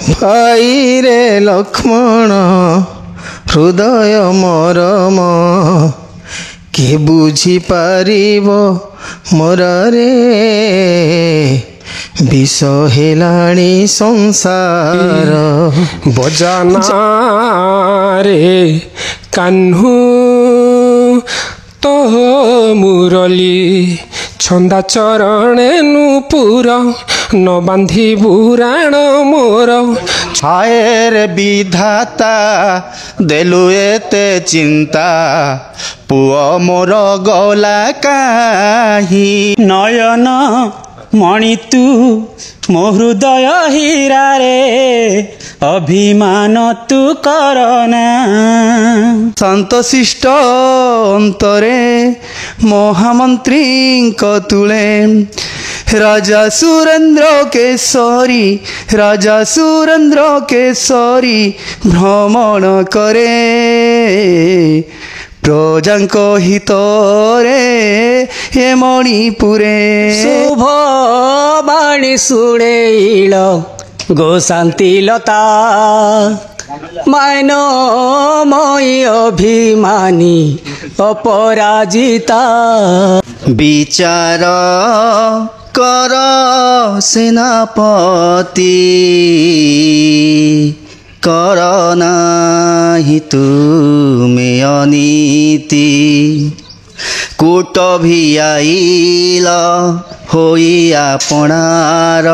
भाई रे लक्ष्मण हृदय मरम के बुझी पारिब मोर रे विष हेलाणी संसार बजाना रे कान्हू तो मुरली छंदा चरणे नुपुर न बांधी बुराण मोर हाय रे विधाता देलु एते चिंता पुओ मोर गला काहि नयन मणि तू मो हृदय हीरा रे अभिमान तू करना शांतशिष्ट अंतरे महामंत्री तुले राजा सुरेंद्र केसरी राजा सुरेंद्र केसरी भ्रमण करे प्रजांक हितरे हे मणिपुरे शुभ बाणी शुणेल गो शांति लता मान मई अभिमानी अपराजिता विचार कर सेनापति कर नाही तुमे अनीति कूट भियाइल होई आपणार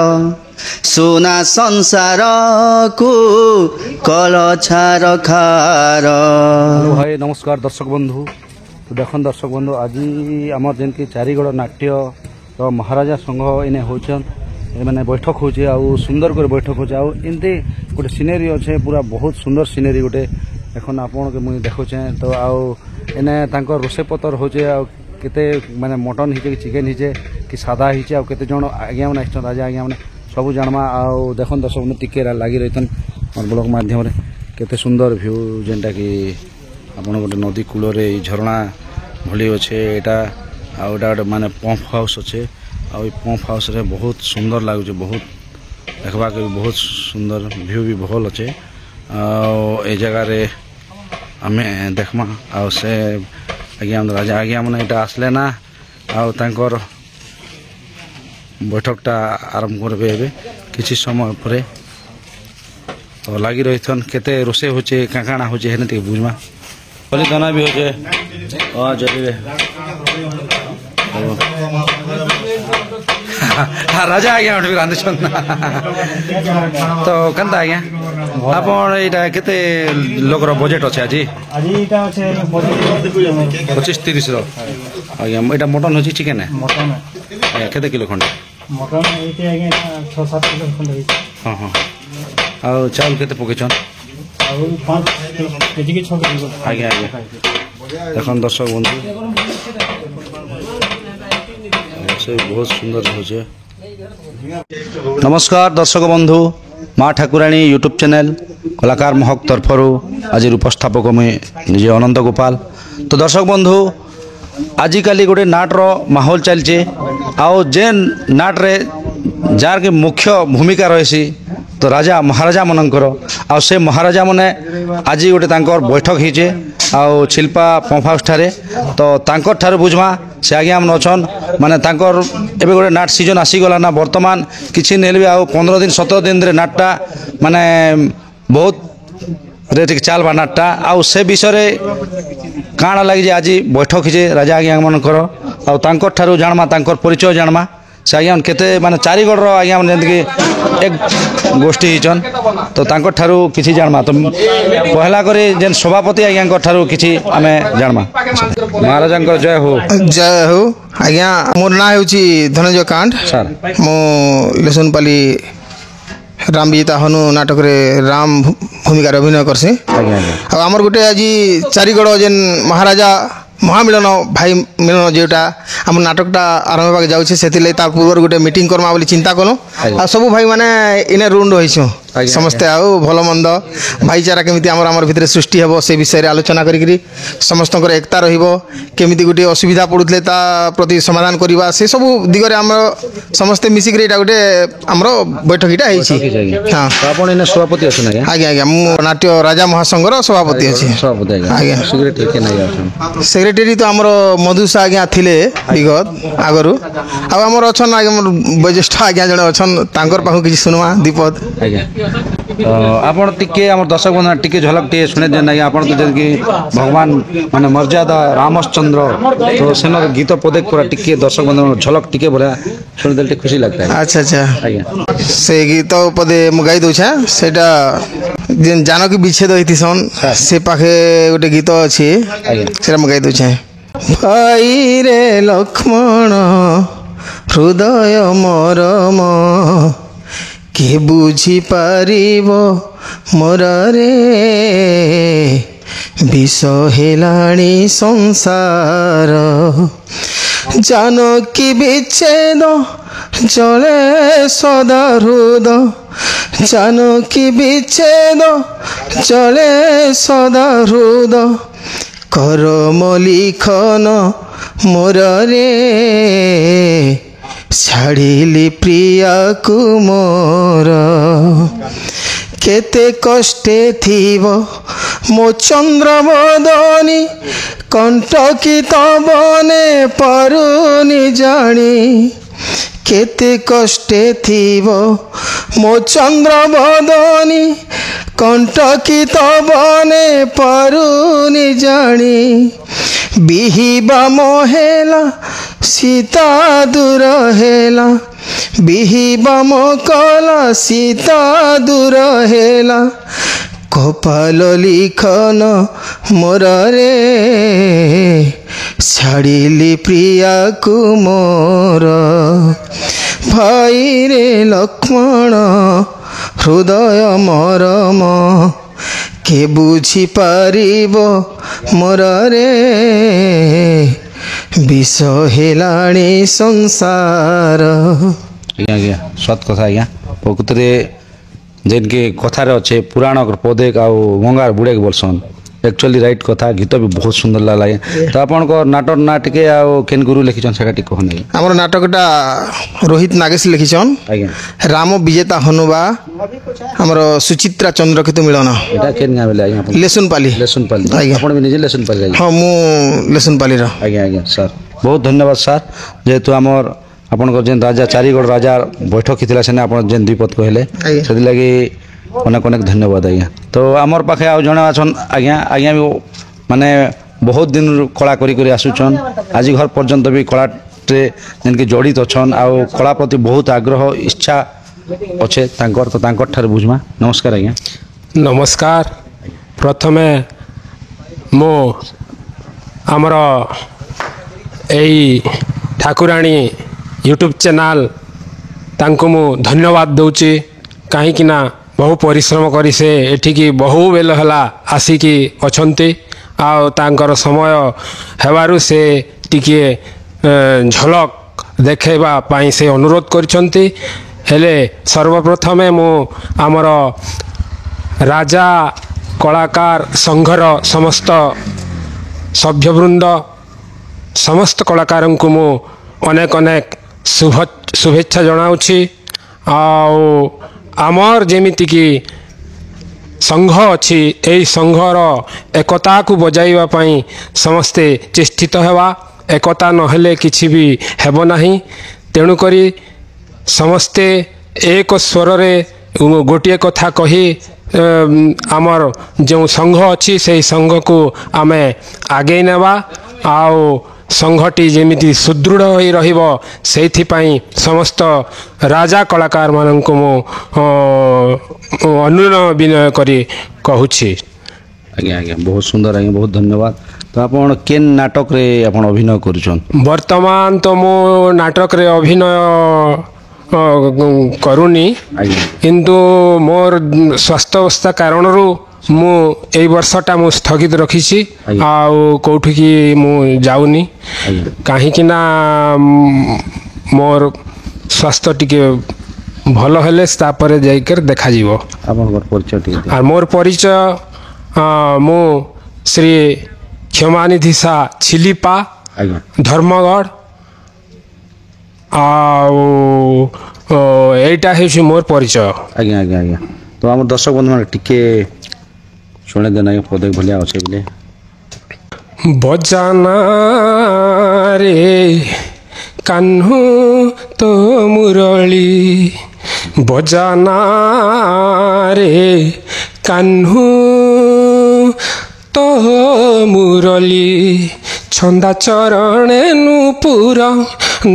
सोना संसार को कल छार खार। भाई नमस्कार दर्शक बंधु। तो देखन दर्शक बंधु आज आमर जेनकी चारिगड़ नाट्य तो महाराजा संघ इने होचन मैंने बैठक होचे आउ सुंदर कर बैठक होचे आउ इनते गोटे सिनेरी अच्छे पूरा बहुत सुंदर सिनेरी गोटे एखन आपन के मुई देखुचे तो आउ इने तांकर रोसे पतर होचे आउ केते माने मटन हिचे कि चिकेन हिचे कि सादा हिचे आउ केते जण आज्ञा माने आछन राजा आज्ञा माने सब जानमा आउ देखन दर्शक बंधु टिके लागी रहितन और ब्लॉग माध्यम रे केते सुंदर व्यू जेनटा कि आपन गोटे नदी कूल रे झरणा भली अच्छे एटा आउ एटा माने पंप हाउस अच्छे आउ पंप हाउस रे बहुत सुंदर लागुच बहुत देखबा के बहुत सुंदर व्यू भी भल अच्छे आउ ए जगह रे आमे देखमा आउ से आज्ञा राजा आज्ञा माने एटा आसले ना आउ तांकर बैठकटा आरंभ करबे एबे किछि समय परे तो लागी रहिथन केते रोसे होचे काकाणा होचे हेने ते बुझमा बलि दाना भी होचे आ जलिबे राजा आज्ञा उठबे रांधे छन तो कंता आज्ञा आपण एटा केते लोकर बजेट अछि आजी एटा আছে 25-30 रो आज्ञा एटा मटन होची चिकेन है मटन केते किलो खंड मटन एते आज्ञा 6-7 किलो खंड होई हां हां आ चावल केते पकेछन आ 5 केजी के 6 किलो आज्ञा आज्ञा देखन दर्शक बंधु से बहुत सुंदर होचे। नमस्कार दर्शक बंधु माँ ठाकुराणी यूट्यूब चैनल कलाकार महक तरफरु आज उपस्थापक मैं निजे अनंत गोपाल। तो दर्शक बंधु आजिकाली गोटे नाटर माहौल चलचे आओ जेन नाट रे जार के मुख्य भूमिका रही तो राजा महाराजा मनकर आ से महाराजा माने आज गोटे तांकर बैठक होचे आउ छिल्पा पंप हाउस ठारे तो तांकर ठारे बुझमा से आज्ञा मन अछन माने तांकर एबे गोटे नाट सीजन आसीगला ना वर्तमान किछि नेलबे आउ 15 दिन 17 दिन रे नाटटा माने बहुत रेट चाल बा नाटटा आउ से विषय काଣା लगी आज बैठक जे राजा आज्ञा मनकर आउ तांकर ठारू जानमा तांकर परिचय जानमा से आज्ञा केते माने चारिगड़ रो आज्ञा मन जेंति एक गोष्ठी हिचन तो तांकर ठारू किछि जानमा तो पहला करे जेन सभापति आज्ञा ठारू किछि आमे जानमा महाराजा जय हो आज्ञा मोर ना होची धनंजय कांड सर मो इलेसनपाली रामविजिता हनु नाटक रे राम भूमिका अभिनय करसे आमर गोटे आज चारिगड़ जेन महाराजा महामिलन भाई मिलन जोटा आम नाटकटा आरंभ होगा जाऊे से पूर्व गोटे मीटिंग करमा बोली चिंता कलु आ सब भाई माने इने रुंड होइछो ଆଜ୍ଞା, ସମସ୍ତେ ଆଉ ଭଲ ମନ୍ଦ ଭାଇଚାରା କେମିତି ଆମର ଭିତରେ ସୃଷ୍ଟି ହେବ ସେ ବିଷୟରେ ଆଲୋଚନା କରିକିରି ସମସ୍ତଙ୍କର ଏକତା ରହିବ କେମିତି ଗୋଟିଏ ଅସୁବିଧା ପଡ଼ୁଥିଲେ ତା ପ୍ରତି ସମାଧାନ କରିବା ସେସବୁ ଦିଗରେ ଆମର ସମସ୍ତେ ମିଶିକିରି ଏଇଟା ଗୋଟେ ଆମର ବୈଠକଟା ହେଇଛି ହଁ ତ ଆପଣ ଏଇନା ସଭାପତି ଅଛନ୍ତି ଆଜ୍ଞା ଆଜ୍ଞା ଆଜ୍ଞା ମୁଁ ନାଟ୍ୟ ରାଜା ମହାସଂଘର ସଭାପତି ଅଛି ସଭାପତି ଆଜ୍ଞା ଆଜ୍ଞା ସେକ୍ରେଟାରୀ କେନ୍ ଆଜ୍ଞା ଅଛନ୍ତି ସେକ୍ରେଟାରୀ ତ ଆମର ମଧୁସା ଆଜ୍ଞା ଥିଲେ ବିଗତ ଆଗରୁ ଆଉ ଆମର ଅଛନ୍ ଆଜ୍ଞା ମୋର ବୟୋଜ୍ୟେଷ୍ଠ ଆଜ୍ଞା ଜଣେ ଅଛନ୍ ତାଙ୍କର ପାଖକୁ କିଛି ଶୁଣବା ଦୀପଦ ଆଜ୍ଞା ଆପଣ ଟିକେ ଆମର ଦର୍ଶକ ବନ୍ଧୁ ଟିକେ ଝଲକ ଟିକେ ଶୁଣେଇ ଦିଅନ୍ତୁ ଆଜ୍ଞା ଆପଣ ତ ଯେମିତି ଭଗବାନ ମାନେ ମର୍ଯ୍ୟାଦା ରାମଚନ୍ଦ୍ର ତ ସେନର ଗୀତ ପଦେ ପୁରା ଟିକେ ଦର୍ଶକ ବନ୍ଧୁ ଝଲକ ଟିକେ ବଢ଼ିଆ ଶୁଣିଦେଲେ ଟିକେ ଖୁସି ଲାଗିଥାଏ ଆଚ୍ଛା ଆଚ୍ଛା ଆଜ୍ଞା ସେ ଗୀତ ପଦେ ମୁଁ ଗାଇ ଦଉଛେ ସେଇଟା ଯେନ୍ ଜାନକୀ ବିଚ୍ଛେଦ ହେଇଥିସନ୍ ସେ ପାଖେ ଗୋଟେ ଗୀତ ଅଛି ସେଇଟା ମୁଁ ଗାଇ ଦଉଛେ ଭାଇରେ ଲକ୍ଷ୍ମଣ ହୃଦୟ ମରମ କିଏ ବୁଝିପାରିବ ମୋରରେ ବିଷ ହେଲାଣି ସଂସାର ଜାନକୀ ବିଚ୍ଛେଦ ଜଳେ ସଦା ହୃଦ ଜାନକୀ ବିଚ୍ଛେଦ ଜଳେ ସଦା ହୃଦ କରମ ଲିଖନ ମୋରରେ ଛାଡ଼ିଲି ପ୍ରିୟାକୁ ମୋର କେତେ କଷ୍ଟେ ଥିବ ମୋ ଚନ୍ଦ୍ରବଦନୀ କଣ୍ଟକିତ ବନେ ପାରୁନି ଜାଣି କେତେ କଷ୍ଟେ ଥିବ ମୋ ଚନ୍ଦ୍ରବଦନୀ କଣ୍ଟକିତ ବନେ ପାରୁନି ଜାଣି ବିହିବା ମହେଲା ସୀତା ଦୂର ହେଲା ବିହିବା କଲା ସୀତା ଦୂର ହେଲା କପାଲ ଲିଖନ ମୋରରେ ଛାଡ଼ିଲି ପ୍ରିୟାକୁ ମୋର ଭାଇରେ ଲକ୍ଷ୍ମଣ ହୃଦୟ ମରମ କେ ବୁଝିପାରିବ ମୋରରେ ବିଷ ହେଲାଣି ସଂସାର ଆଜ୍ଞା ଆଜ୍ଞା ସତ କଥା ଆଜ୍ଞା ପ୍ରକୃତରେ ଯେନ୍କି କଥାରେ ଅଛେ ପୁରାଣ ପଦେକ ଆଉ ଗଙ୍ଗାର ବୁଡ଼େକ ବୋଲସନ୍ एक्चुअली राइट कथा गीत भी बहुत सुंदर लगे तो आपण नाटक ना टिके आ केन गुरु लिखिछन सेटा टिक कहन हमर नाटकटा रोहित नागेश लिखिछन आज्ञा राम विजेता हनुबा हमर सुचित्रा चंद्रकेतु मिलन एटा केन गावे ले आज्ञा लेसुन पाली आज्ञा आपण भी निजे लेसन पाली हां मु लेसुन पाली रो आज्ञा आज्ञा सर बहुत धन्यवाद सर जेतु हमर आपण को जेन राजा चारिगढ़ राजा बैठक हितला सेने आपण जेन द्विपद कहले सेति लागि अनेक अनेक धन्यवाद आज्ञा तो आमर पाखे आ जने अछन आज्ञा आज्ञा भी माने बहुत दिन कला करी करी आसुछन आज घर पर्यंत भी कला टे जेनके जड़ित अछन आ कला प्रति बहुत आग्रह इच्छा अच्छे तांकर तो तांकर ठार बुझमा नमस्कार आज्ञा नमस्कार प्रथमे मो आमर एई ठाकुराणी यूट्यूब चैनल तांको मु धन्यवाद दउची काहे कि ना बहु परिश्रम करी से एठिकी बहु बेल हला आसिकी अछंती आ तांकर समय हेबारु से टिके झलक देखेबा पाई से अनुरोध करछंती हेले सर्वप्रथमे मु आमर राजा कलाकार संघर समस्त सभ्यवृंद समस्त कलाकार को मु अनेक अनेक शुभेच्छा जनाऊँगी आमर जेमिति कि संघ अच्छी यही संघर एकता को बजाइवा पाई समस्ते चेष्टित हेबा एकता नहेले किछि भी हेबो नाही तेणुकरी समस्ते एक स्वर रे गोटे कथा कही आमर जो संघ अच्छी से संघ को आमे आगे नेबा आउ संघटी जेमिति सुदृढ़ होई रहिबो सेथिपाई समस्त राजा कलाकार माननको मो अनुरोध विनय करी कहूछि आज्ञा आज्ञा बहुत सुंदर आज्ञा बहुत धन्यवाद तो आपण केन नाटक रे आपण अभिनय करूछन वर्तमान तो मो नाटक रे अभिनय करूनी किंतु मोर स्वास्थ्य अवस्था कारणरू मु एई वर्षटा मु स्थगित रखिछि आउ कोठी की मु जाउनी काहे कि ना मोर स्वास्थ्य टिके ଭଲ ହେଲେ ତାପରେ ଯାଇକରି ଦେଖାଯିବ। ଆପଣଙ୍କର ପରିଚୟ ଟିକେ ଦିଅ। আর মোর পরিচয় মু শ্রী ক্ষমানিধি সা ছিলিপা ଆଜ୍ଞା ধর্মগড় এইটা হচ্ছে মোর পরিচয়। ଆଜ୍ଞା ଆଜ୍ଞା ଆଜ୍ଞା ତ ଆମର ଦର୍ଶକ ବନ୍ଧୁମାନେ ଟିକେ ଶୁଣେଇ ଦେନ ଆଜ୍ଞା ପଦେ ଭଳିଆ ଅଛେ ବୋଲେ। বজানা রে কাহ্নু তো মুরলী বজানা রে কাহ্নু তো মুরলী ছন্দা চরণে নূপুর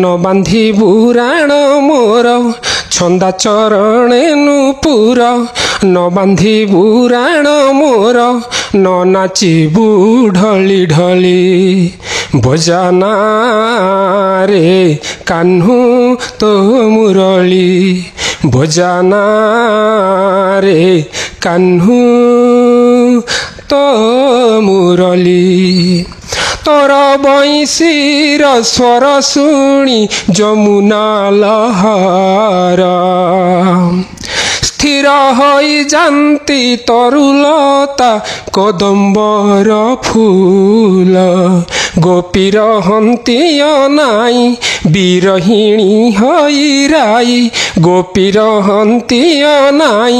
ন বান্ধি বুরাণ মোর ছন্দা চরণে নূপুর ন বান্ধি বুরাণ মোর ন নাচিবু ঢলি ঢলি বজানা রে কাহ্নু তো মুরলী বজানা রে কাহ্নু তো মুরলী তোর বৈশীর স্বর শুনি যমুনা লহর স্থির হই যান্তি তরুলতা কদম্বর ফুল গোপীর হন্তিয় নাই বিরহিণী হই রাই গোপীর হন্তিয় নাই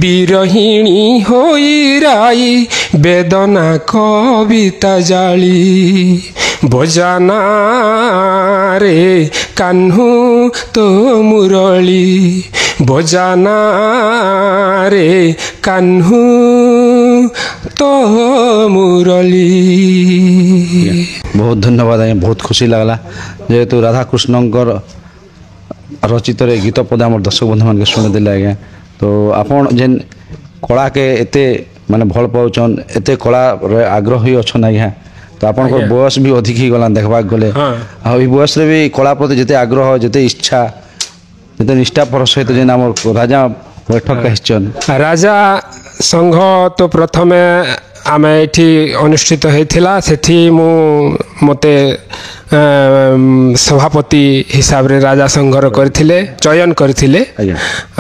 বিরহিণী হই রাই বেদনা কবিতা জালি বজানা রে কাহ্নু তো মুরলী বজানা রে কাহ্নু তো মুরলী। ବହୁତ ଧନ୍ୟବାଦ ଆଜ୍ଞା ବହୁତ ଖୁସି ଲାଗଲା ଯେହେତୁ ରାଧାକୃଷ୍ଣଙ୍କର ରଚିତରେ ଗୀତ ପଦ ଆମର ଦର୍ଶକ ବନ୍ଧୁମାନଙ୍କୁ ଶୁଣିଦେଲେ ଆଜ୍ଞା। ତ ଆପଣ ଯେନ୍ କଳାକେ ଏତେ ମାନେ ଭଲ ପାଉଛନ୍ ଏତେ କଳାରେ ଆଗ୍ରହୀ ଅଛନ୍ ଆଜ୍ଞା ତ ଆପଣଙ୍କର ବୟସ ବି ଅଧିକ ହେଇଗଲାଣି ଦେଖିବାକୁ ଗଲେ ଆଉ ଏଇ ବୟସରେ ବି କଳା ପ୍ରତି ଯେତେ ଆଗ୍ରହ ଯେତେ ଇଚ୍ଛା ଯେତେ ନିଷ୍ଠାପର ସହିତ ଯେନ୍ ଆମର ରାଜା ବୈଠକ ଆସିଛନ୍। ରାଜା ସଂଘ ତ ପ୍ରଥମେ ଆମେ ଏଠି ଅନୁଷ୍ଠିତ ହେଇଥିଲା ସେଠି ମୋତେ ସଭାପତି ହିସାବରେ ରାଜା ସଂଘର କରିଥିଲେ ଚୟନ କରିଥିଲେ।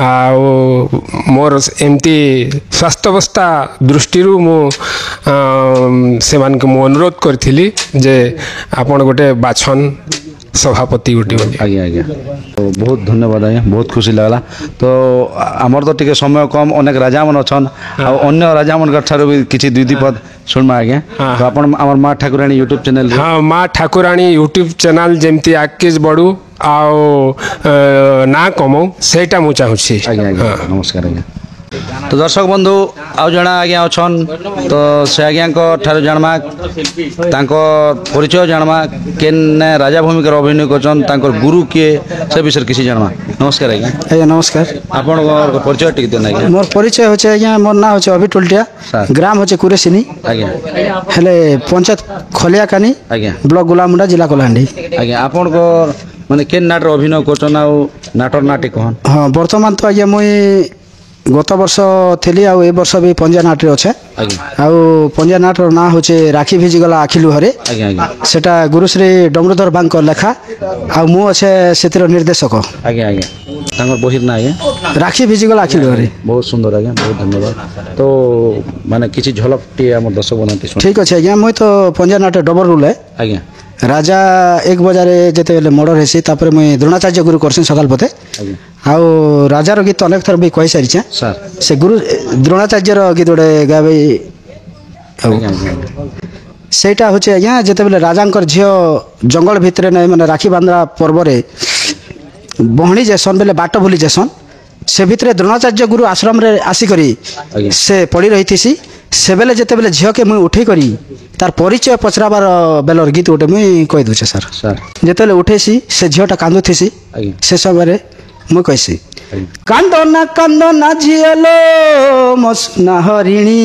ଆଉ ମୋର ଏମିତି ସ୍ୱାସ୍ଥ୍ୟାବସ୍ଥା ଦୃଷ୍ଟିରୁ ମୁଁ ସେମାନଙ୍କୁ ମୁଁ ଅନୁରୋଧ କରିଥିଲି ଯେ ଆପଣ ଗୋଟେ ବାଛନ୍ ସଭାପତି ଗୋଟେ ବୋଲି। ଆଜ୍ଞା ଆଜ୍ଞା ତ ବହୁତ ଧନ୍ୟବାଦ ଆଜ୍ଞା ବହୁତ ଖୁସି ଲାଗଲା। ତ ଆମର ତ ଟିକେ ସମୟ କମ୍ ଅନେକ ରାଜାମାନେ ଅଛନ୍ ଆଉ ଅନ୍ୟ ରାଜାମାନଙ୍କ ଠାରୁ ବି କିଛି ଦୁଇ ପଦ ଶୁଣମା ଆଜ୍ଞା। ତ ଆପଣ ଆମର ମା ଠାକୁରାଣୀ ୟୁଟ୍ୟୁବ୍ ଚ୍ୟାନେଲ୍ ହଁ ମା ଠାକୁରାଣୀ ୟୁଟ୍ୟୁବ୍ ଚ୍ୟାନେଲ୍ ଯେମିତି ଆଗକେ ବଢ଼ୁ ଆଉ ନାଁ କମଉ ସେଇଟା ମୁଁ ଚାହୁଁଛି। ଆଜ୍ଞା ଆଜ୍ଞା ନମସ୍କାର ଆଜ୍ଞା। ତ ଦର୍ଶକ ବନ୍ଧୁ ଆଉ ଜଣେ ଆଜ୍ଞା ଅଛନ୍ ତ ସେ ଆଜ୍ଞାଙ୍କ ଠାରୁ ଜାଣମା ତାଙ୍କ ପରିଚୟ ଜାଣମା କେନେ ରାଜା ଭୂମିକାରେ ଅଭିନୟ କରୁଛନ୍ ତାଙ୍କର ଗୁରୁ କିଏ ସେ ବିଷୟରେ କିଛି ଜାଣମା। ନମସ୍କାର ଆଜ୍ଞା। ଆଜ୍ଞା ନମସ୍କାର। ଆପଣଙ୍କର ପରିଚୟ ଟିକେ ଦିଅନ୍ତୁ ଆଜ୍ଞା। ମୋର ପରିଚୟ ହେଉଛି ଆଜ୍ଞା ମୋର ନାଁ ହେଉଛି ଅଭି ଟୋଲଟିଆ ଗ୍ରାମ ହେଉଛି କୁରେସିନି ଆଜ୍ଞା ହେଲେ ପଞ୍ଚାୟତ ଖଲିଆକାନି ଆଜ୍ଞା ବ୍ଲକ ଗୁଲାମୁଣ୍ଡା ଜିଲ୍ଲା କଳାହାଣ୍ଡି। ଆଜ୍ଞା ଆପଣଙ୍କର ମାନେ କେନ୍ ନାଟରେ ଅଭିନୟ କରୁଛନ୍ ଆଉ ନାଟର ନାଟି କହନ୍। ହଁ ବର୍ତ୍ତମାନ ତ ଆଜ୍ଞା ମୁଇଁ ଗତ ବର୍ଷ ଥିଲି ଆଉ ଏ ବର୍ଷ ବି ପଞ୍ଜା ନାଟରେ ଅଛେ। ଆଉ ପଞ୍ଜା ନାଟର ନାଁ ହେଉଛି ରାକ୍ଷୀ ଭିଜିଗଲା ଆଖି ଲୁହରେ। ଆଜ୍ଞା ଆଜ୍ଞା ସେଟା ଗୁରୁଶ୍ରୀ ଡମ୍ବରୁଧର ବାଙ୍କ ଲେଖା ଆଉ ମୁଁ ଅଛେ ସେଥିର ନିର୍ଦ୍ଦେଶକ। ଆଜ୍ଞା ଆଜ୍ଞା ତାଙ୍କର ବହିର ନାଁ ଆଜ୍ଞା ରାକ୍ଷୀ ଭିଜିଗଲା ଆଖି ଲୁହରେ। ବହୁତ ସୁନ୍ଦର ଆଜ୍ଞା ବହୁତ ଧନ୍ୟବାଦ। ତ ମାନେ କିଛି ଝଲକଟିଏ ଆମର ଦର୍ଶକ ବନାନ୍ତି। ଠିକ୍ ଅଛି ଆଜ୍ଞା ମୁଇଁ ତ ପଞ୍ଜା ନାଟ ଡବଲ ରୁଲେ ଆଜ୍ଞା ରାଜା ଏକ ବଜାରେ ଯେତେବେଳେ ମର୍ଡର ହେସି ତାପରେ ମୁଇଁ ଦ୍ରୋଣାଚାର୍ଯ୍ୟ ଗୁରୁ କରସିନ୍ ସକାଳ ପତେ ଆଉ ରାଜାର ଗୀତ ଅନେକ ଥର ବି କହିସାରିଛେ ସାର୍ ସେ ଗୁରୁ ଦ୍ରୋଣାଚାର୍ଯ୍ୟର ଗୀତ ଗୋଟେ ଗାବେ ସେଇଟା ହେଉଛି ଆଜ୍ଞା ଯେତେବେଳେ ରାଜାଙ୍କର ଝିଅ ଜଙ୍ଗଲ ଭିତରେ ନାଇଁ ମାନେ ରାକ୍ଷୀ ବାନ୍ଧା ପର୍ବରେ ବହଣି ଯାଏସନ୍ ବେଲେ ବାଟ ଭୁଲି ଯାଏସନ୍ ସେ ଭିତରେ ଦ୍ରୋଣାଚାର୍ଯ୍ୟ ଗୁରୁ ଆଶ୍ରମରେ ଆସିକରି ସେ ପଡ଼ି ରହିଥିସି ସେବେଲେ ଯେତେବେଳେ ଝିଅକେ ମୁଇଁ ଉଠେଇ କରି ତାର ପରିଚୟ ପଚରାବାର ବେଲର ଗୀତ ଗୋଟେ ମୁଇଁ କହିଦେଉଛେ ସାର୍। ଯେତେବେଳେ ଉଠେଇସି ସେ ଝିଅଟା କାନ୍ଦୁଥିସି ସେ ସମୟରେ ମୁଇଁ କହିସି କାନ୍ଦନା ଝିଅଲୋ ମୋ ସୁନା ହରିଣୀ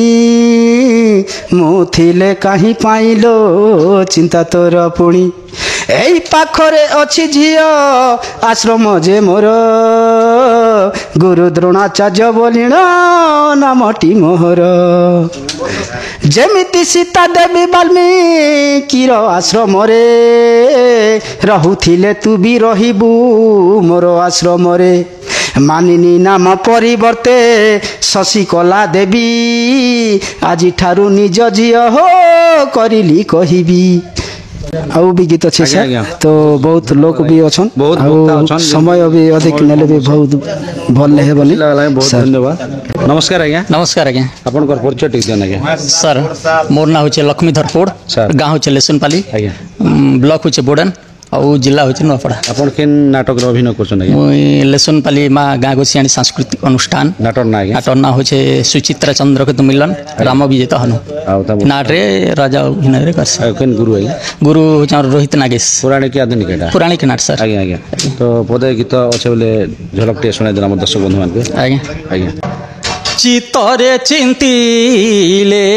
ମୁଁ ଥିଲେ କାହିଁ ପାଇଲୋ ଚିନ୍ତା ତୋର ପୁଣି ଏଇ ପାଖରେ ଅଛି ଝିଅ ଆଶ୍ରମ ଯେ ମୋର ଗୁରୁ ଦ୍ରୋଣାଚାର୍ଯ୍ୟ ବୋଲିଣ ନାମଟି ମୋହର ଯେମିତି ସୀତା ଦେବୀ ବାଲ୍ମୀକିର ଆଶ୍ରମରେ ରହୁଥିଲେ ତୁ ବି ରହିବୁ ମୋର ଆଶ୍ରମରେ ମାନିନୀ ନାମ ପରିବର୍ତ୍ତେ ଶଶିକଲା ଦେବୀ ଆଜିଠାରୁ ନିଜ ଝିଅ ହୋ କରିଲି କହିବି। ଆଉ ବି ଗୀତ ଅଛି ସାର୍। ଆଜ୍ଞା। ତ ବହୁତ ଲୋକ ବି ଅଛନ୍ ବହୁତ ଆଉ ଭକ୍ତ ଅଛନ୍। ସମୟ ବି ଅଧିକ ନେଲେ ବି ବହୁତ ଭଲ ହେବନି। ବହୁତ ଧନ୍ୟବାଦ। ନମସ୍କାର ଆଜ୍ଞା। नमस्कार आज्ञा ଆପଣଙ୍କର ପରିଚୟ ଟିକେ ଦିଅନ୍ତୁ ଆଜ୍ଞା। सर मोर ना हूँ लक्ष्मीधर पोड़ सर। गाँव हूँ लेसुनपाली ଆଜ୍ଞା ब्लॉक हूँ बोडन और जिला हूँ नुआपड़ा। ଆପଣ କେନ୍ ନାଟକରେ ଅଭିନୟ କରୁଛନ୍ତି ଆଜ୍ଞା? मुई लेसुनपाली माँ गाँ गोसियाणी सांस्कृतिक अनुष्ठान ନାଟକ ନା ଆଜ୍ଞା? नाटर ना हूँ सुचित्रा चंद्रकेतु मिलन राम विजेता हनु ଆଉ ତା नाटे राजा अभिनय कर ଆଉ କେନ୍ ଗୁରୁ ଆଜ୍ଞା? गुरु हूँ रोहित नागेश ପୌରାଣିକ କି ଆଧୁନିକ ଏଟା? पुराणिक नाट सर। ଆଜ୍ଞା ଆଜ୍ଞା। ତ ପଦେ ଗୀତ ଅଛେ ବୋଲେ ଝଲକ ଟିକେ ଶୁଣାଇ ଦେଲା ଆମ ଦର୍ଶକ ବନ୍ଧୁମାନଙ୍କୁ। आज्ञा ଆଜ୍ଞା चित्तरे चिंतिले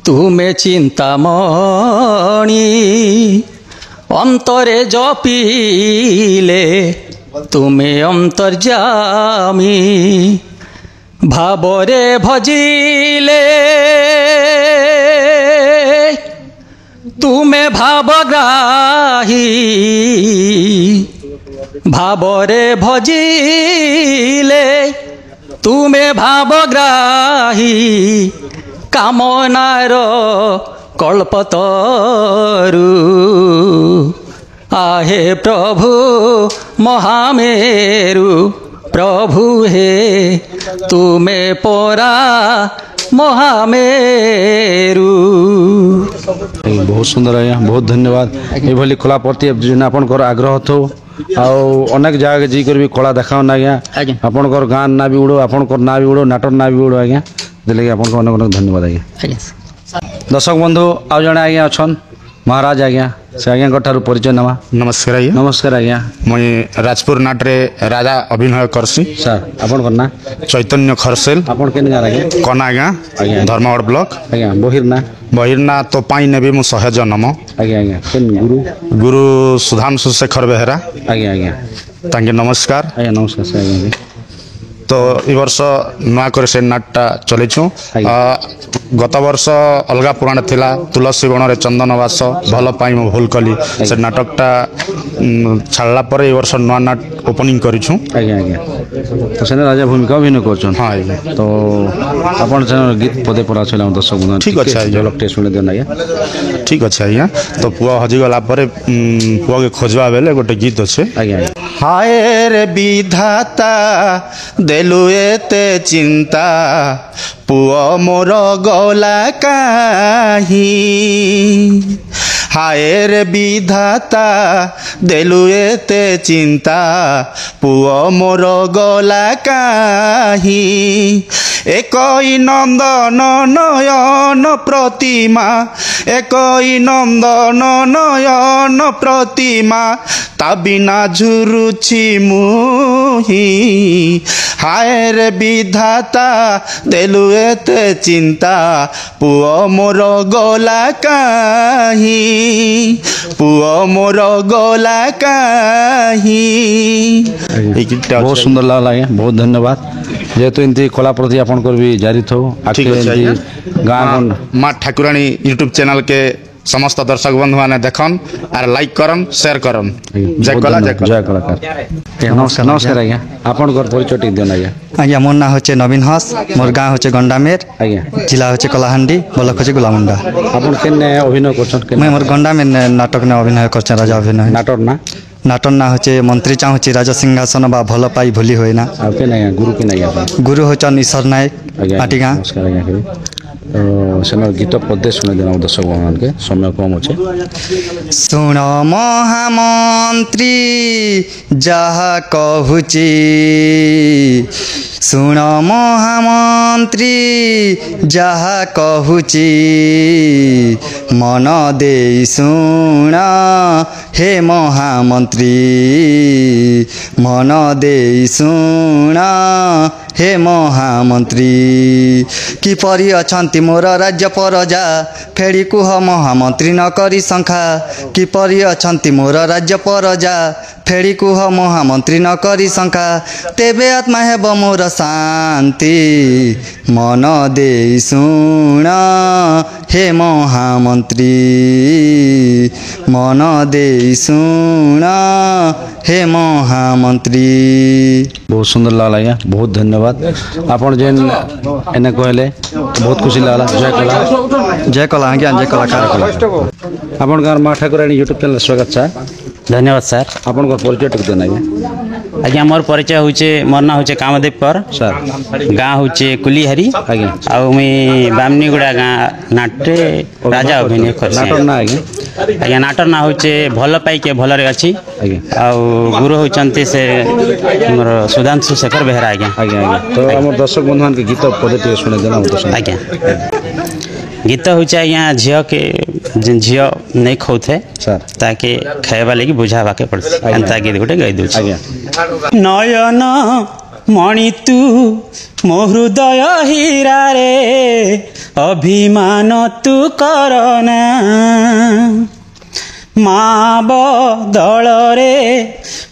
तुमे चिंतामणि अंतरे जपिले तुमे अंतर्जामी भावरे भजिले तुमे भावग्राही भावरे भजिले तुमे भावग्राही कामनार कल्पतरु आहे प्रभु महामेरु प्रभु हे तुमे परा महामेरु। ବହୁତ ସୁନ୍ଦର ଆଜ୍ଞା ବହୁତ ଧନ୍ୟବାଦ। ଏଇଭଳି କଳା ପ୍ରତି ଆପଣଙ୍କର ଆଗ୍ରହ ଥଉ ଆଉ ଅନେକ ଜାଗାକେ ଯାଇକରି ବି କଳା ଦେଖାଉନ ଆଜ୍ଞା। ଆଜ୍ଞା। ଆପଣଙ୍କର ଗାଁ ନାଁ ବି ଉଡ଼ୁ ଆପଣଙ୍କର ନାଁ ବି ଉଡ଼ୁ ନାଟର ନାଁ ବି ଉଡ଼ୁ ଆଜ୍ଞା। ସେଥିଲାଗି ଆପଣଙ୍କୁ ଅନେକ ଅନେକ ଧନ୍ୟବାଦ ଆଜ୍ଞା। ଆଜ୍ଞା ଦର୍ଶକ ବନ୍ଧୁ ଆଉ ଜଣେ ଆଜ୍ଞା ଅଛନ୍ ମହାରାଜ ଆଜ୍ଞା ସେ ଆଜ୍ଞାଙ୍କ ଠାରୁ ପରିଚୟ ନେବା। नमस्कार आज्ञा ନମସ୍କାର ଆଜ୍ଞା। मुई राजपुर नाट्रे राजा अभिनय करसी ସାର୍ ଆପଣଙ୍କର ନାଁ चैतन्य खरसेल ଆପଣ କେନ୍ ଗାଁ ଆଜ୍ଞା? कना गाँ आज्ञा। धर्मगढ़ ब्लॉक ଆଜ୍ଞା ବହିର ନାଁ बहिरना तो पाई नेबी मु सहज नम ଆଜ୍ଞା ଆଜ୍ଞା କେନ୍ ଗୁରୁ गुरु सुधांशु शेखर बेहेरा ଆଜ୍ଞା ଆଜ୍ଞା तांके नमस्कार। ଆଜ୍ଞା ନମସ୍କାର ସାର୍ ଆଜ୍ଞା। तो ई वर्ष नुआ करे से नाटटा चलेछु आज्ञा। गत वर्ष अलगा पुराण थिला तुलसी बणरे चंदन वास भल पाई मु भूल कली से नाटकटा छाड़ला पर ई वर्ष नुआ नाट ओपनिंग करिछु। ଆଜ୍ଞା ଆଜ୍ଞା ତ ସେନେ ରାଜା ଭୂମିକା ଅଭିନୟ କରୁଛନ୍। हाँ आज्ञा ତ ଆପଣ ସେ ଗୀତ ପଦେ ପଢ଼ା ଅଛେ ଆମ ଦର୍ଶକ ବନ୍ଧୁ ଠିକ୍ ଅଛି ଆଜ୍ଞା। ଝଲକ ଟିକେ ଶୁଣି ଦିଅନ୍ତୁ ଆଜ୍ଞା। ठीक अच्छे आज्ञा। तो पुआ हजिगला पुआ के खोजवा बेले गोटे गीत अच्छे ଆଜ୍ଞା ଆଜ୍ଞା हाय रे विधाता देलु एते चिंता पुओ मोर गला काहि हाय रे विधाता देलु एते चिंता पुओ मोर गला काहि एकई नंदन नयन प्रतिमा एकई नंदन नयन प्रतिमा ता बिना झुरुछि मुहि हाय रे विधाता देलु एते चिंता पुओ मोर गला काहि पुओ मोर गला काहि। এই গীতটা ବହୁତ ଅଛି ସୁନ୍ଦର ଲାଗଲା ଆଜ୍ଞା ବହୁତ ଧନ୍ୟବାଦ। ଯେହେତୁ ଏମିତି କଳା ପ୍ରତି ଆପଣଙ୍କର ବି ଜାରି ଥାଉ ठीक ଆଗକେ अच्छे ଏମିତି आज्ञा। ଗାଁ ଗଣ୍ଡ माँ ठाकुराणी यूट्यूब चैनल के समस्त दर्शक बंधु माने देखन और लाइक करन शेयर करन। जय ବହୁତ कला जय ଧନ୍ୟବାଦ। कला। ଜୟ କଳାକାର। ନମସ୍କାର ନମସ୍କାର ଆଜ୍ଞା ଆପଣଙ୍କର ପରିଚୟ ଟିକେ ଦିଅନ୍ତୁ ଆଜ୍ଞା। ଆଜ୍ଞା ମୋର ନାଁ ହେଉଛି ନବୀନ ହସ୍ ମୋର ଗାଁ ହେଉଛି ଗଣ୍ଡାମେର ଆଜ୍ଞା ଜିଲ୍ଲା ହେଉଛି କଳାହାଣ୍ଡି ବ୍ଲକ ହେଉଛି ଗୁଲାମୁଣ୍ଡା। ଆପଣ କେନ୍ ଅଭିନୟ କରୁଛନ୍ କେନ୍ ମୁଇଁ ମୋର ଗଣ୍ଡାମେର ନାଟକନେ ଅଭିନୟ କରିଛେ ରାଜା ଅଭିନୟ। ନାଟର ନା ନାଟର ନାଁ ହେଉଛି ମନ୍ତ୍ରୀ ଚାହୁଁଛି ରାଜ ସିଂହାସନ ବା ଭଲ ପାଇ ଭୁଲି ହୋଇନା। ଆଉ କେନ୍ ଆଜ୍ଞା ଗୁରୁ କେନ୍ ଆଜ୍ଞା ଆପଣ? ଗୁରୁ ହେଉଛନ୍ ଈଶ୍ୱର ନାୟକ ଆଜ୍ଞା ମାଟିଗାଁ। ନମସ୍କାର ଆଜ୍ଞା କହିବି। ତ ସେନ ଗୀତ ପଦେ ଶୁଣାଇ ଦେଲା ଆମ ଦର୍ଶକ ମାନକେ ସମୟ କମ୍ ଅଛେ। ଶୁଣ ମହାମନ୍ତ୍ରୀ ଯାହା କହୁଛି ଶୁଣ ମହାମନ୍ତ୍ରୀ ଯାହା କହୁଛି ମନ ଦେଇ ଶୁଣ ହେ ମହାମନ୍ତ୍ରୀ ମନ ଦେଇ ଶୁଣ ହେ ମହାମନ୍ତ୍ରୀ କିପରି ଅଛନ୍ତି ମୋର ରାଜ୍ୟ ପରଜା ଫେଡ଼ି କୁହ ମହାମନ୍ତ୍ରୀ ନ କରି ଶଙ୍ଖା କିପରି ଅଛନ୍ତି ମୋର ରାଜ୍ୟ ପରଜା फेरी कुह महामंत्री न करी शंका तेबे आत्मा हेब मोर शांति मन दे शुण हे महामंत्री मन दे शुण हे महामंत्री। बहुत सुंदर लागला आज्ञा, बहुत धन्यवाद। आपण जेन एने कहले बहुत खुशी लागला। जय कला, जय कला आज्ञा, जय कलाकार। आपण गाँव माँ ठाकुराणी यूट्यूब चैनल स्वागत सर। धन्यवाद सर। आपण परिचय टिक देना आज्ञा मोर परिचय होचे मोर ना होचे कामदेव कर सर, गाँ होचे कुलीहारी आज्ञा आउ मुई बामनीगुड़ा गाँ नाट्य राजा अभिनय कर नाटक ना आज्ञा आज्ञा नाटर ना होचे भल पाइके भलरे अछि आज्ञा आउ गुरु होचंती से मोर सुधांशु शेखर बेहरा आज्ञा आज्ञा आज्ञा। तो आम दर्शक बंधु मान के गीत पदे टे सुने देना मत आज्ञा। गीत होचे आज्ञा झियो के जिन झियो नहीं खौथे सर ताके खाइबा लगी बुझावा के पड़े एंता गीत गोटे गाई दउछ। आज्ञा नयन मणि तू मो हृदय हीरा रे अभिमान तू करना माँ बदल रे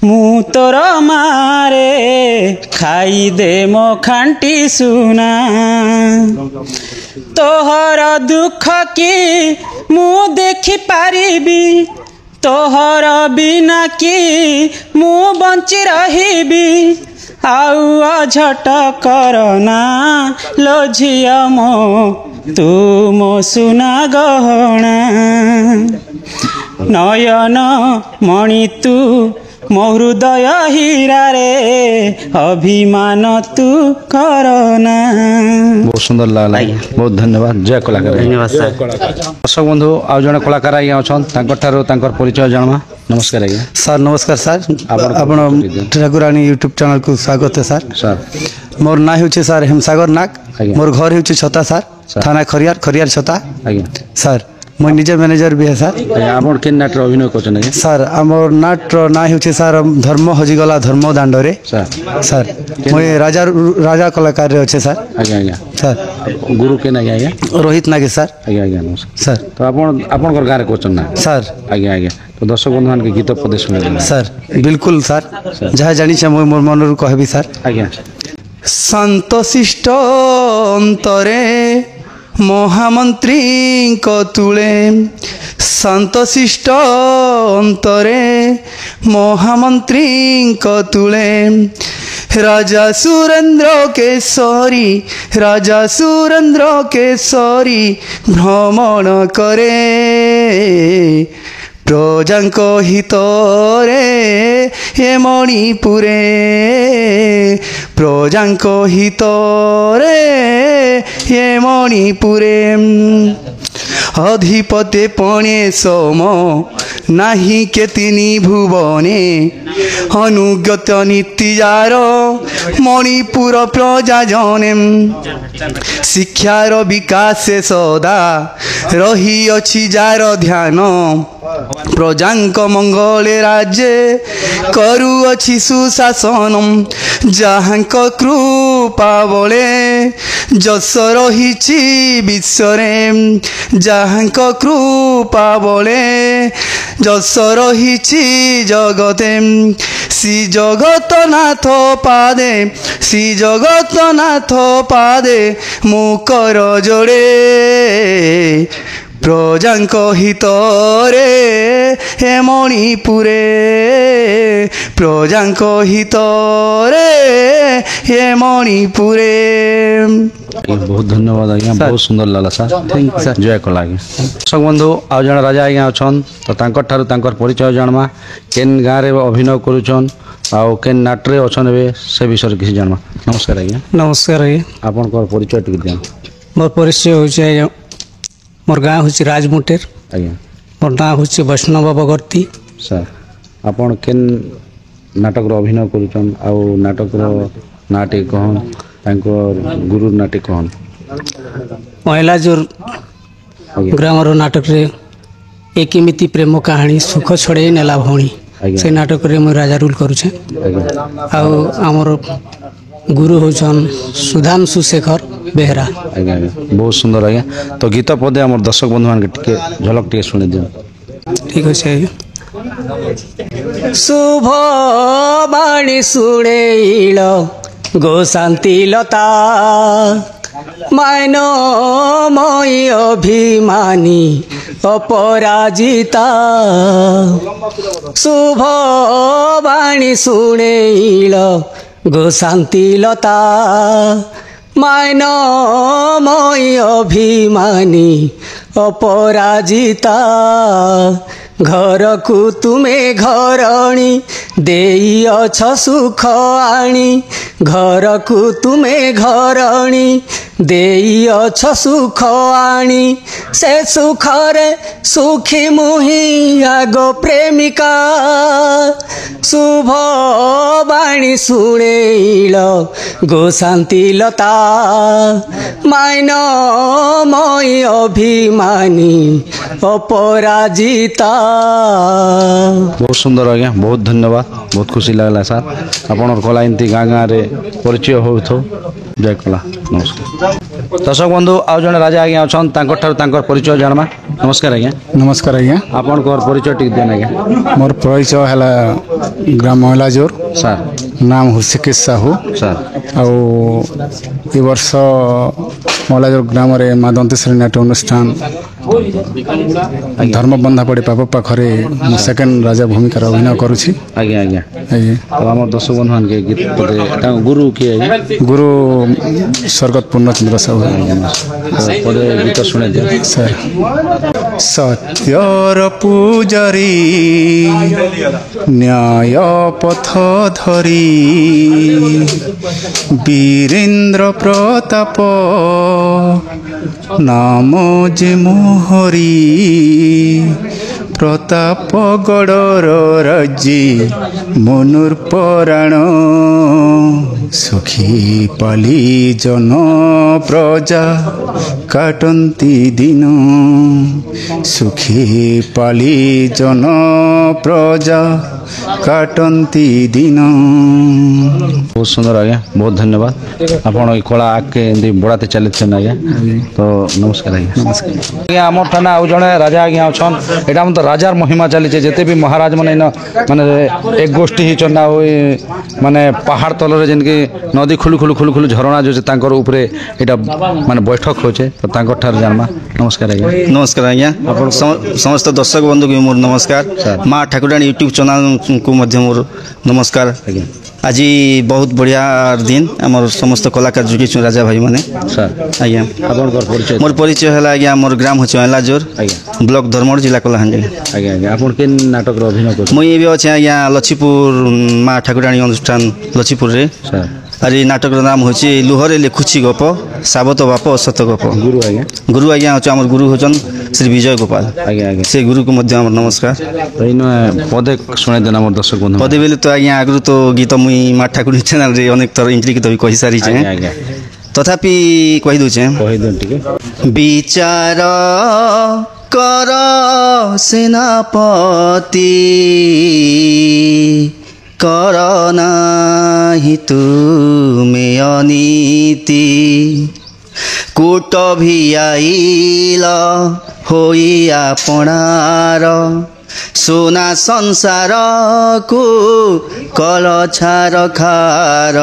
मु तोर मारे खाई दे मो खांटी सुना तोहर दुख की मु देखी पारिबी तोहर बिना की मु बंची रहिबी आउ अझट करना लो झिया मो तू मो सुना गहना नयन मणि तू मो हृदय हीरा रे अभिमान तू करना। बहुत सुंदर लागला, बहुत धन्यवाद। जय कलाकार। धन्यवाद सर। दर्शक बंधु आउ जने कलाकार आज्ञा अछन तांकर परिचय जानमा। नमस्कार आज्ञा। सर नमस्कार सर, आपण ठाकुराणी यूट्यूब चैनल को स्वागत है सर। सर मोर ना होचे सर हेमसागर नाग, आज्ञा। मोर घर होचे छता सर, थाना खरियार खरियार छता आज्ञा सर। मैं निजे मैनेजर भी है सर। आज्ञा आपण केन नाटर अभिनय करछन आज्ञा सर आमर नाट ना होचे सर धर्म हजिगला धर्म दांड रे सर सर। मैं राजा कलाकार रे अच्छे सर। आज्ञा आज्ञा सर गुरु केन आज्ञा आज्ञा रोहित नागे सर। आज्ञा आज्ञा नमस्कार सर तो आपण गाँव करछन ना सर आज्ञा आज्ञा। तो दर्शक बंधु मान के गीत पदे सुने देना सर बिल्कुल सर जहाँ जानी मैं मोर मन कहबी सर। आज्ञा शांत शिष्ट अंतरे महामंत्री तुले शांत शिष्ट अंतरे महामंत्री तुले राजा सुरेंद्र केसरी राजा सुरेंद्र केसरी भ्रमण करे प्रजांको हितरे हे मणिपुरे प्रजांको हितरे हे मणिपुरे अधिपते पणे सोम नाही केतिनी भुवने अनुगत नीतिजार मणिपुर प्रजा जने शिक्षार विकास सदा रही अछि जार ध्यान प्रजांक मंगले राज्ये करुअछि सुशासन जहाँक कृपा बले जस रहिछि विश्वरे जहाँक कृपा बले जस रहिछि जगते श्री जगतनाथ पादे श्री जगतनाथ पादे मुकर जोड़े प्रजांक हितरे हे मणिपुरे प्रजांक हितरे हे मणिपुरे। बहुत धन्यवाद आज्ञा, बहुत सुंदर लागला सर। Thank you sir. जय कला आज्ञा। दर्शक बंधु आउ जन राजा आज्ञा अछन तो तांकर ठारू तांकर परिचय जानमा केन गाँव रे अभिनय करूछन आउ केन नाटरे अछन बे से विषय किसी जानमा। नमस्कार आज्ञा। नमस्कार आज्ञा। आपन को परिचय टिक दिया। मोर परिचय होचे आज्ञा मोर गाँव होचे राजमुटेर आज्ञा मोर नाम होचे वैष्णव बगर्ती सर। आपन केन नाटक रो अभिनय करूछन आउ नाटक रो नाटे कहन तांकर गुरु नाटे कहन महिला जोर आज्ञा ग्रामर नाटक रे एक एमिति प्रेम कहानी सुख छड़े नेला भौणी आज्ञा से नाटक रे मैं राजा रोल करूछे आज्ञा आउ आमर गुरु होचन सुधांशु शेखर बेहरा। आज्ञा आज्ञा बहुत सुंदर आज्ञा। तो गीत पदे आम दर्शक बंधु मान के टिके झलक टिके सुने दियो। ठीक है। शुभ बाणी शुणेल गो शांति लता मायन मई अभिमानी अपराजिता शुभ बाणी शुणेल गो शांति लता मायन मई अभिमानी अपराजिता घर को तुमे घरणी देई अछ सुख आणी घर को तुमे घरणी देई अछ सुख आणी से सुख रे सुखी मुही आगो प्रेमिका शुभ बाणी शुणेल गो शांति लता मायन मई अभिमानी अपराजिता। बहुत सुंदर आज्ञा बहुत धन्यवाद बहुत खुशी लगला सर आपण कला एमती गाँ गाँ रे परिचय हो जय कला नमस्कार दर्शक बंधु आउ जन राजा आज्ञा अच्छा परिचय जानमा नमस्कार आज्ञा नमस्कार आज्ञा आपण परिचय टिक देन आज्ञा मोर परिचय है ग्राम महिलाजोर सर नाम हृषिकेश साहू सर आउ ए वर्ष महिलाजोर ग्राम रे माँ दंतेश्वरी नाट्य अनुष्ठान धर्म बंधा पड़ी पाप पाखरे सेकेंड राजा भूमिकार अभिनय करुछि आज्ञा आज्ञा आज्ञा आम दर्शक बंधु मान के गीत गुरु किए गुरु स्वर्गत पूर्णचंद्र साहू पदे गीत शुणे दे सर सत्यर पूजरी न्याय पथ धरी वीरेन्द्र प्रताप नाम जे मोहरी प्रताप गड़र राजी मनुर पराण सुखी पाली जन प्रजा काटंती दिन सुखी पाली जन प्रजा काटंती दिन। बहुत सुंदर आज्ञा बहुत धन्यवाद आपण कला आगे बढ़ाते चलते आज्ञा तो नमस्कार आज्ञा नमस्कार आज्ञा आम ठाना आउ जड़े राजा आज्ञा अच्छा यहाँ तो राजार महिमा चली जिते भी महाराज मैंने माने एक गोष्ठी ही चना माने पहाड़ तलरे जिनकी नदी खुलु खुलु खुलु खुलु झरणा जो ऊपर यहाँ माने बैठक होचे तो जानमा नमस्कार आज्ञा नमस्कार आज्ञा समस्त दर्शक बंधु को मोर नमस्कार माँ ठाकुराणी यूट्यूब चैनल को मध्य मोर नमस्कार आज्ञा आज बहुत बढ़िया दिन आम समस्त कलाकार जुटी राजा भाई मैंने आज्ञा मोर परिचय है आज्ञा मोर ग्राम हो महिलाजोर ब्लॉक धर्मगढ़ जिला कलाहांडी आज्ञा आज्ञा आप नाटक अभिनय कर मुई भी अच्छे आज्ञा लछीपुर माँ ठाकुराणी अनुष्ठान लछीपुर रे आज नाटक नाम हूँ लुहरे लिखुची गप साबत बाप असत गप गुरु आज्ञा अच्छा आम गुरु होचन श्री विजय गोपाल आज्ञा आज्ञा से गुरु को मध्य नमस्कार पदे शुणे देना मोर दर्शक बंधु पदे बेले तो आज्ञा आगु तो गीत मुई माँ ठाकुराणी चैनल रे अनेक थर इंट्री गीत भी कही सारी तथापि कही दूचे विचार कर सेनापति कर नाही तुमे अनीति कूट भी आइल होई आपणार सोना संसार को कल छार खार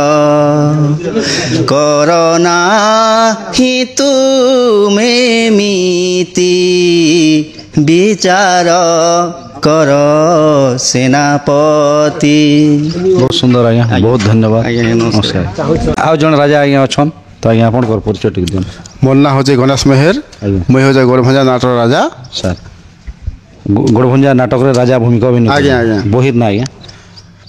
करना ही तुमे मिति विचार कर सेनापति। बहुत सुंदर आज्ञा बहुत धन्यवाद नमस्कार आउ जन राजा आज्ञा अच्छन तो आज्ञा अपन परिचय टिक दिन मोर ना हो गणेश मेहर मुई हो गोड़भंजा नाटक राजा सर गोड़भंजा नाटक रे राजा भूमिका अभिनय आज्ञा आज्ञा बहिर ना आज्ञा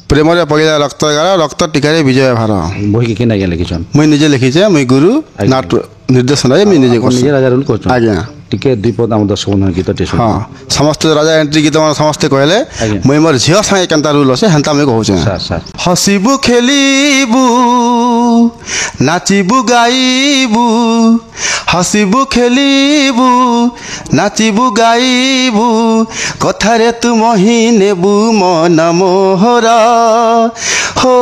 प्रेम पगला रक्त गार रक्त टीकारे विजय भार बही के किन आज्ञा लिखिछन मुई निजे लिखिछे मुई गुरु नाटक निर्देशन मुई निजे निजे राजा रोल करछन आज्ञा टिके दुई पद आम दर्शक बंधु गीत टे हाँ समस्त राजा एंट्री गीत मैंने समस्ते कहले मुई मोर झील सागे केनता रूल अच्छे हेन्ता मुझे कहूँ हसबू खेलबू नाचबू गाइबू हसबू खेलबू नाचबू गाइबू कथारे तुम ही नेबू मन मोहर हो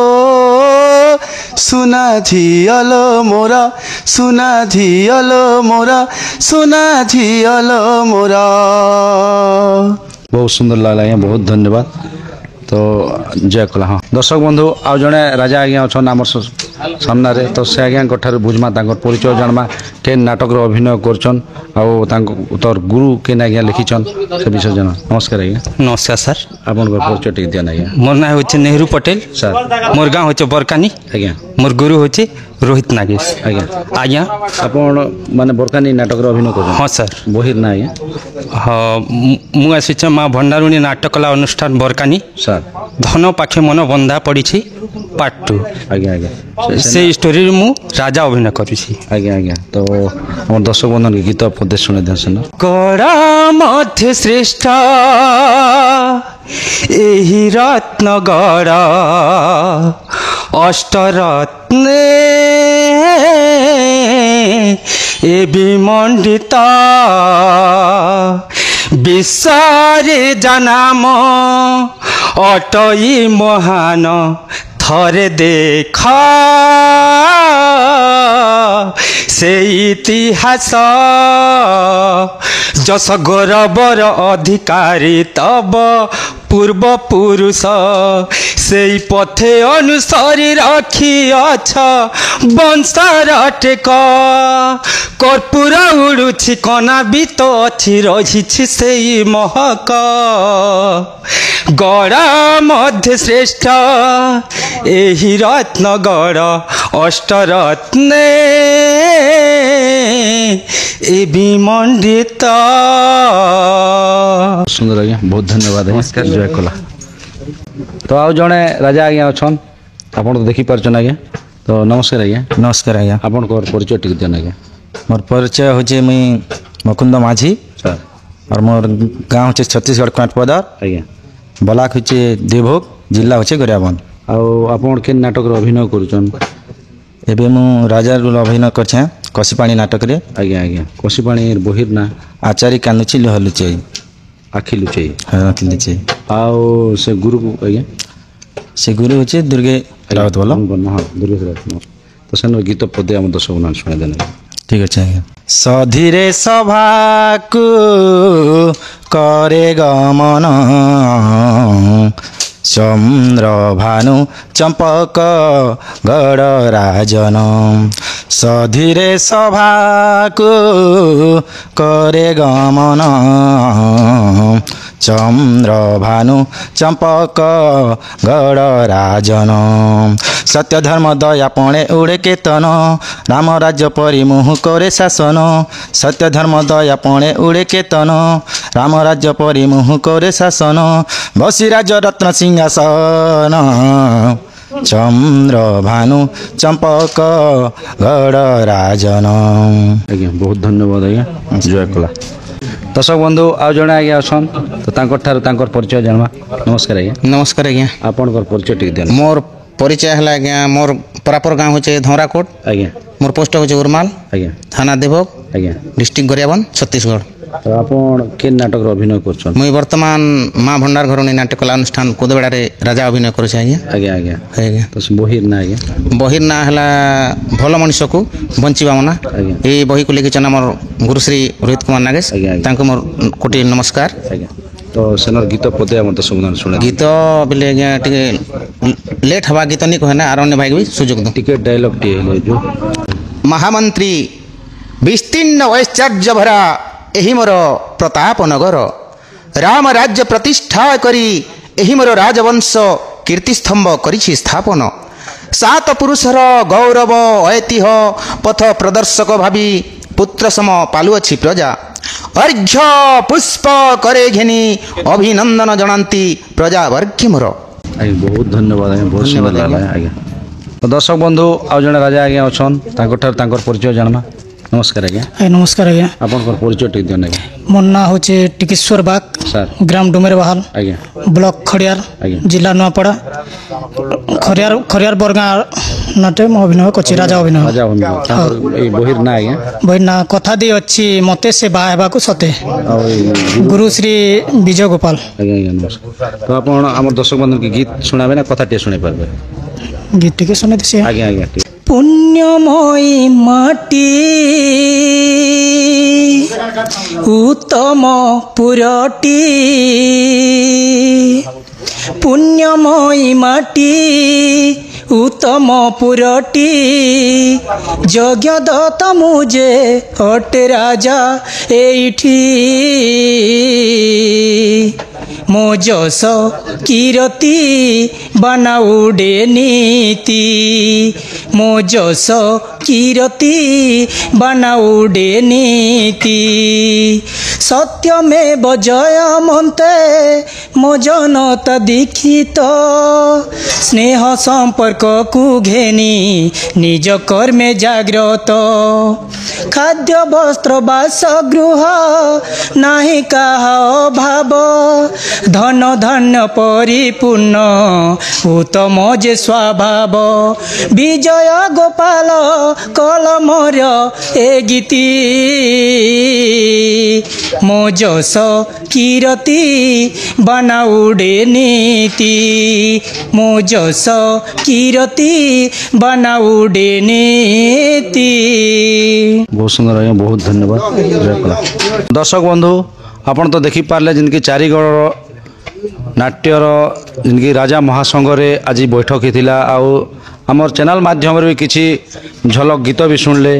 सुना झील मोरा सुना झील मोरा सुना झील मोरा। बहुत सुंदर लगा यहाँ बहुत धन्यवाद तो जय कला हाँ दर्शक बंधु आउ जड़े राजा आज्ञा अच्छा आम सामने तो से आज्ञा बुझमा परिचय जानमा के नाटक अभिनय करछन तोर गुरु के आज्ञा लिखिछन से विषय जाना नमस्कार आज्ञा नमस्कार सर आपन परिचय टिक दिया आज्ञा मोर ना होचे नेहरू पटेल सर मोर गाँव होचे बरकानी आज्ञा मोर गुरु होचे रोहित नागेश आज्ञा आज्ञा आपन माने बरकानी नाटक अभिनय कर हाँ सर बहिर ना आज्ञा हाँ मु आसी माँ भंडारुणी नाट्यकला अनुष्ठान बरकानी सर धन पाखे मन बंधा पड़ी पार्ट 2 आज्ञा आज्ञा से स्टोरी मु राजा अभिनय करी आज्ञा आज्ञा तो हम दर्शक बंधन के गीत पदे शुणे देसन कड़ा मध्य श्रेष्ठ एही रत्न गड़ा अष्टरत्ने ए विमंडिता विश्वरे जनाम अटई महान थरे देखा से इतिहास जस गौरवर अधिकारी तब पूर्व पुरुष से पथे अनुसारी रखी अच्छा वंशर टेक कर्पूर उड़ुछि कना भी तो अच्छी रही से महक गड़ा मध्य श्रेष्ठ एही रत्न गड़ अष्टरत्ने ए विमंडित सुंदर आज्ञा बहुत धन्यवाद नमस्कार जय कला तो आउ जड़े राजा आज्ञा अच्छन आप तो देखी पार्छन आज्ञा तो नमस्कार आज्ञा नमस्कार आज्ञा आपन परिचय टिक दियन आज्ञा मोर परिचय होचे मुई मुकुंद माझी सर और मोर गाँव होचे छत्तीसगढ़ क्वांटपदर आज्ञा ब्लॉक होचे देवभोग जिला होचे गरियाबंद आउ आपन के नाटक अभिनय करूछन एबे मु राजा रोल अभिनय करछे कसीपाणी नाटक रे आज्ञा आज्ञा कसीपाणी बहिर ना आचारी कानुची लहलुचे आखि लुचई हाँ लुचे आउ से गुरु आज्ञा से गुरु होचे दुर्गे राउत बोलो हाँ दुर्गे राउत तो सेन गीत पदे हम दर्शक बंधु शुणे देना ठीक अच्छे आज्ञा सधीरे सभा को करे गमन चंद्र भानु चंपक गड़ राजन सधीरे सभा को करे गमन चंद्र भानु चंपक गड़ राजन सत्य धर्म दया पणे उड़े केतन राम राज्य परि मुहु करे शासन सत्य धर्म दया पणे उड़े केतन राम राज्य परि मुहु करे शासन बसी राज रत्न सिंहासन चंद्र भानु चंपक गड़ राजन आज्ञा बहुत धन्यवाद आज्ञा जय कला दर्शक बंधु आउ जड़े आज्ञा अच्छन तो परिचय जानवा नमस्कार आज्ञा नमस्कार आज्ञा आपन परिचय टिक दियन मोर परिचय है आज्ञा मोर परापर गाँव होचे धौराकोट आज्ञा मोर पोस्ट होचे उर्माल आज्ञा थाना देवभोग आज्ञा डिस्ट्रिक्ट गरियाबंद छत्तीसगढ़ तो आपन के नाटक अभिनय करछन मुई वर्तमान माँ भंडार घरणी नाट्यकला अनुष्ठान कोदबेड़ा रे राजा अभिनय करुछे आज्ञा आज्ञा आज्ञा आज्ञा तो बहिर ना आज्ञा बहिर ना हला भल मनीष को बंचिबा मना ये बही को लिखिछन हमर गुरुश्री रोहित कुमार नागेश तांको मोर कोटि नमस्कार आज्ञा तो सेनर गीत पदे हम दर्शक शुणे गीत बिले आज्ञा टिके लेट हवा गीत नहीं कहना आरण्य भाई भी सुजोग दो टिके डायलॉग टी हेले जो महामंत्री विस्तीर्ण ऐश्चर्य भरा एही मोर प्रताप नगर राम राज्य प्रतिष्ठा करी एही मोर राजवंश कीर्तिस्तंभ करिछि स्थापन सात पुरुषर गौरव ऐतिह्य पथ प्रदर्शक भावी पुत्र सम पालुअछि प्रजा अर्घ्य पुष्प करे घेनी अभिनंदन जनांती प्रजा वर्ग मोर बहुत धन्यवाद आज्ञा बहुत सुंदर लागला आज्ञा तो दर्शक बंधु आउ जने राजा आज्ञा अच्छन तांकर परिचय जानमा नमस्कार आज्ञा नमस्कार आज्ञा आपन परिचय टिक दियन आज्ञा मोर ना होचे टिकेश्वर बाग सर ग्राम डुमेर बहाल आज्ञा ब्लॉक खड़ियार आज्ञा जिला नुआपड़ा खड़ियार बरगा नाटे मो अभिनय करछि राजा अभिनय राजा अभिनय ए बहिर ना आज्ञा बहिर ना कथा दे अछि मते से बा हेबा को सते गुरु श्री विजय गोपाल आज्ञा आज्ञा नमस्कार तो आपन हमर दर्शक बंधु के गीत सुनाबे ना कथा टे सुनै परबे गीत के सुने दिसे आज्ञा आज्ञा पुण्यमयी माटी उत्तम पुरटी পুণ্যময়ী মাটি উত্তম পুরটি যজ্ঞদত্ত মুজে অটে রাজা এইঠি মো যশ কীরতি বানাউডে নীতি মো যশ কীরতি বানাউডে নীতি সত্যমেব জয়মন্তে মো জনতা দীক্ষিত স্নেহ সম্পর্ককু ঘেনি নিজ কর্মে জাগ্রত খাদ্য বস্ত্র বাসগৃহ নাহি কাহা অভাব ধন ধন্য পরিপূর্ণ উত্তম যে স্বভাব বিজয় গোপাল কলমর এ গীতি মো যশ কীরতি বানাউডে নীতি মো যশ কীরতি বানাউডে নীতি। बहुत सुंदर आज्ञा बहुत धन्यवाद जय कला। दर्शक बंधु आपण तो देखिपारे जिनकी चारिगड़ नाट्यर जिनकी राजा महासंघरे आज बैठक होता आउ आमर चैनल माध्यम भी किसी झलक गीत भी शुणले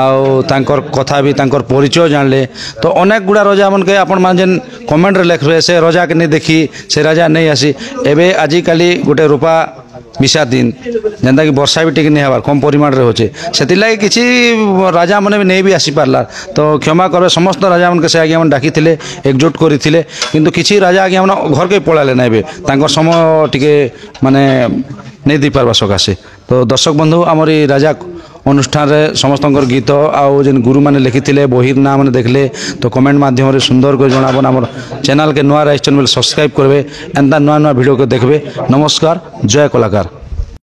आउ तांकर कथा भी तांकर परिचय जानले तो अनेक गुड़ा रजा मन के आपण मान जेन कमेंट रे लिखबे से रजा के नहीं देखी से राजा नहीं आसी एबे आजिकाली गोटे रूपा विषा दिन जेनता कि वर्षा भी टिके नहीं हबार कम परिमाण रे होचे सेतिलागि किछि राजा माने भी नहीं भी आसी पारला तो क्षमा करबे समस्त राजा मन के से आज्ञा मन डाकी थिले एकजुट करिथिले किंतु किछि राजा आज्ञा मन घर के पळाले नाइबे तांकर समय टिके माने नहीं दी पारबा सकाशे तो दर्शक बंधु आमर राजा अनुष्ठान रे समस्त गीत आउ जेन गुरु माने लिखिथिले बहिर ना माने देखले तो कमेंट माध्यम रे सुंदर कर जणाबन आमर चैनल के नुआ राइस चैनल सब्सक्राइब करबे एंता नुआ नुआ वीडियो को देखबे। नमस्कार जय कलाकार।